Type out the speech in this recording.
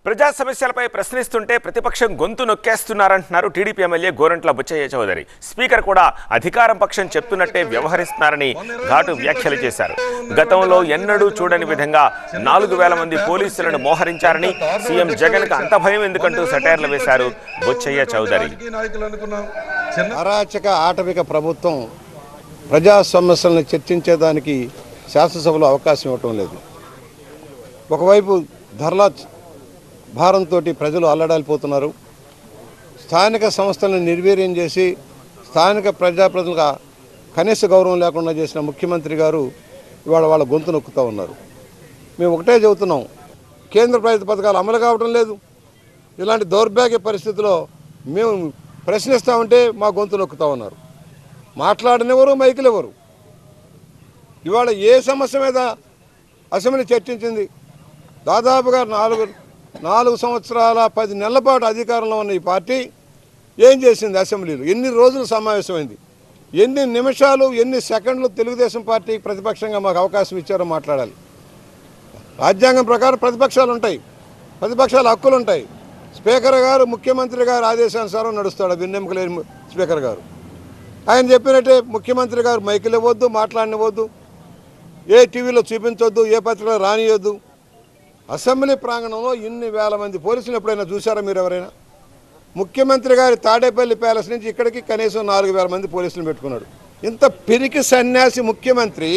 ప్రజా సమస్యలపై ప్రశ్నిస్తుంటే ప్రతిపక్షం గొంతు నొక్కేస్తున్నారంటున్నారు TDP MLA Gorantla Butchaiah Chowdary. Speaker కూడా అధికారం పక్షం చెప్తున్నట్టే వ్యవహరిస్తున్నారని ఘాటు వ్యాఖ్యలు చేశారు. గతంలో ఎన్నడూ చూడని విధంగా 4000 మంది పోలీసులను మోహరించారని, సీఎం జగన్ కు అంత భయం ఎందుకంటూ సెటైర్లు వేశారు బుచ్చయ్య చౌదరి. అరాచక ఆటవిక ప్రభుత్వం ప్రజా సమస్యలను చర్చించేదానికి శాసనసభలో అవకాశం ఇవ్వటం లేదు. ఒకవైపు ధరల భారంతో ప్రజలు అల్లడాలిపోతున్నారు. స్థానిక సంస్థలను నిర్వీర్యం చేసి స్థానిక ప్రజాప్రతినిధులుగా కనీస గౌరవం లేకుండా చేసిన ముఖ్యమంత్రి గారు ఇవాళ వాళ్ళ గొంతు నొక్కుతూ ఉన్నారు. మేము ఒకటే చెబుతున్నాం, కేంద్ర ప్రభుత్వ పథకాలు అమలు కావడం లేదు. ఇలాంటి దౌర్భాగ్య పరిస్థితిలో మేము ప్రశ్నిస్తామంటే మా గొంతు నొక్కుతూ ఉన్నారు. మాట్లాడనివ్వరు, మైకులు ఎవరు. ఇవాళ ఏ సమస్య మీద అసెంబ్లీ చర్చించింది? దాదాపుగా 4 సంవత్సరాల 10 నెలల పాటు అధికారంలో ఉన్న ఈ పార్టీ ఏం చేసింది? అసెంబ్లీలో ఎన్ని రోజులు సమావేశమైంది? ఎన్ని నిమిషాలు, ఎన్ని సెకండ్లు తెలుగుదేశం పార్టీ ప్రతిపక్షంగా మాకు అవకాశం ఇచ్చారో మాట్లాడాలి. రాజ్యాంగం ప్రకారం ప్రతిపక్షాలు ఉంటాయి, ప్రతిపక్షాల హక్కులు ఉంటాయి. స్పీకర్ గారు ముఖ్యమంత్రి గారు ఆదేశానుసారం నడుస్తాడు. విన్నెముక లేని స్పీకర్ గారు ఆయన చెప్పినట్టే ముఖ్యమంత్రి గారు మైకులు ఇవ్వద్దు, మాట్లాడనివ్వద్దు, ఏ టీవీలో చూపించొద్దు, ఏ పత్రికలో రానియొద్దు. అసెంబ్లీ ప్రాంగణంలో ఇన్ని వేల మంది పోలీసులు ఎప్పుడైనా చూసారా మీరు? ఎవరైనా? ముఖ్యమంత్రి గారి తాడేపల్లి ప్యాలెస్ నుంచి ఇక్కడికి కనీసం 4000 మంది పోలీసులు పెట్టుకున్నాడు. ఇంత పిరికి సన్యాసి ముఖ్యమంత్రి